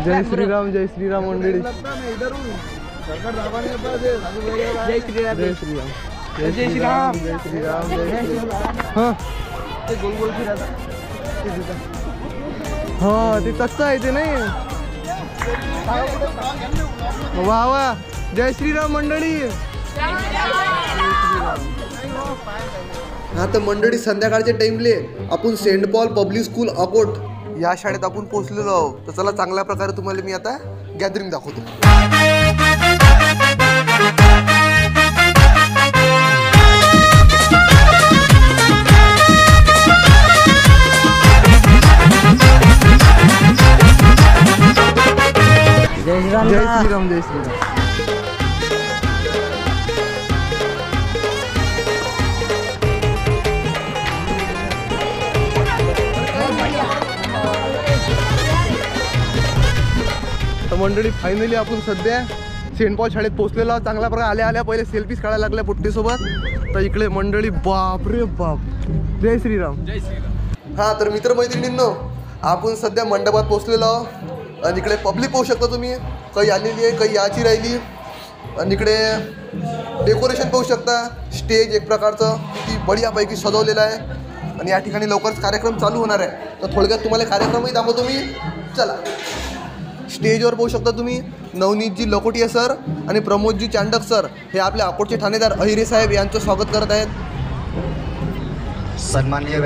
जय श्रीराम मंडळी। जय श्रीराम जय श्रीराम जय श्रीराम जय श्रीराम जय श्रीराम। हाँ ते गोल गोल फिरायचा हाँ ते तसं आहे ते नाही। वा वा जय श्रीराम मंडळी। आता मंडळी संध्याकाळचे टाइमले आपण Saint Paul public school Akot या शाळेत आपण पोहोचलेलो आहोत। तर चला चांगल्या प्रकारे तुम्हाला मी आता गॅदरिंग दाखवतो। जय श्रीराम जय श्रीराम जय श्रीराम। तर मंडळी फायनली आपण सध्या सेंट पॉल शाळेत पोहोचलेलो आहोत। चांगल्या प्रकारे आल्या आल्या पहिले सेल्फीज काढायला लागल्या पुट्टीसोबत। तर इकडे मंडळी बाप रे बाप जय श्रीराम जय श्रीराम। हां तर मित्रमैत्रिणींनो आपण सध्या मंडपात पोहोचलेलो आहोत आणि इकडे पब्लिक पाहू शकता तुम्ही। काही आलेली आहे काही याची राहिली आणि इकडे डेकोरेशन पाहू शकता। स्टेज एक प्रकारचं किती बढियापैकी सजवलेलं आहे आणि या ठिकाणी लवकरच कार्यक्रम चालू होणार आहे। तर थोडक्यात तुम्हाला कार्यक्रमही दाखवतो मी। चला स्टेजवर पाहू शकता तुम्ही नवनीतजी लकोटिया सर आणि प्रमोदजी चांडक सर हे आपल्या अकोटचे ठाणेदार अहिरे साहेब यांचं स्वागत करत आहेत। सन्माननीय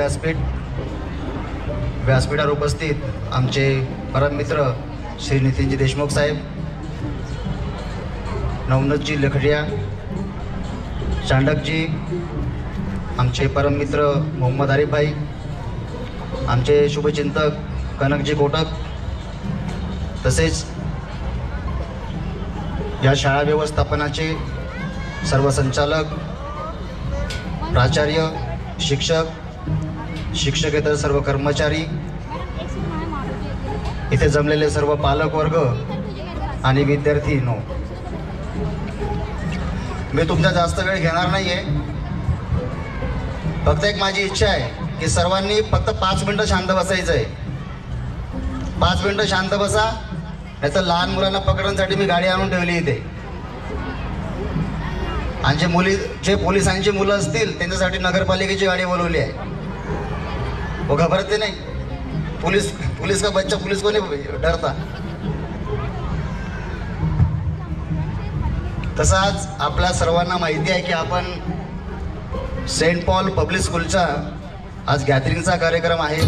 व्यासपीठावर उपस्थित आमचे परममित्र श्री नितीनजी देशमुख साहेब, नवनीतजी लखडिया, चांडकजी, आमचे परममित्र मोहम्मद आरिफ भाई, आमचे शुभचिंतक कनकजी कोटक, तसेच या शाळा व्यवस्थापनाचे सर्व संचालक, प्राचार्य, शिक्षकेतर सर्व कर्मचारी, इथे जमलेले सर्व पालक वर्ग आणि विद्यार्थींनो, मी तुमचा जास्त वेळ घेणार नाहीये। फक्त एक माझी इच्छा आहे की सर्वांनी फक्त 5 मिनिटं शांत बसायचं आहे। 5 मिनिटं शांत बसा, नाहीतर लहान मुलांना पकडण्यासाठी मी गाडी आणून ठेवली इथे। आणि जे पोलिसांची मुलं असतील त्यांच्यासाठी नगरपालिकेची गाडी बोलवली आहे। वो घबरते नाही, पुलिस का बच्चा पुलिस को नहीं डरता। तसाच आपल्या सर्वांना माहिती आहे की आपण सेंट पॉल पब्लिक स्कूलचा आज गॅदरिंगचा कार्यक्रम आहे।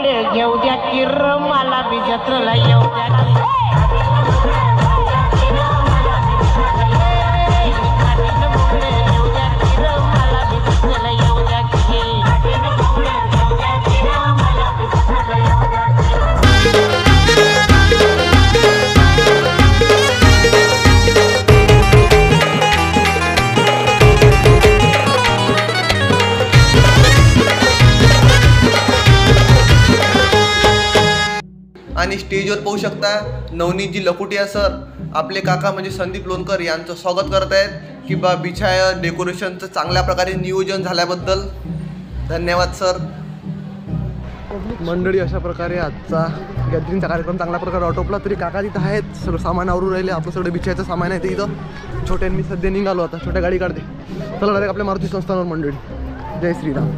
मोकळे घेऊ द्या किर मला बी जत्रेला येऊ द्या की. गाडीनं मोकळे घेऊ द्या किर मला बी जत्रेला येऊ द्या की. आणि स्टेजवर पाहू शकता नवनीतजी लकुटिया सर आपले काका म्हणजे संदीप लोणकर यांचं स्वागत करत आहेत की बा बिछाया डेकोरेशनचं चांगल्या प्रकारे नियोजन झाल्याबद्दल धन्यवाद सर. मंडळी अशा प्रकारे आजचा गॅदरिंगचा कार्यक्रम चांगल्या प्रकारे आटोपला. तरी काका तिथं आहेत, सगळं सामान आवरून राहिले. आपलं सगळं बिछायचं सामान आहे ते इथं. छोट्या मी सध्या निघालो आता, छोट्या गाडी काढते. चला डायरेक्ट आपल्या मारुती संस्थानावर मंडळी. जय श्रीराम.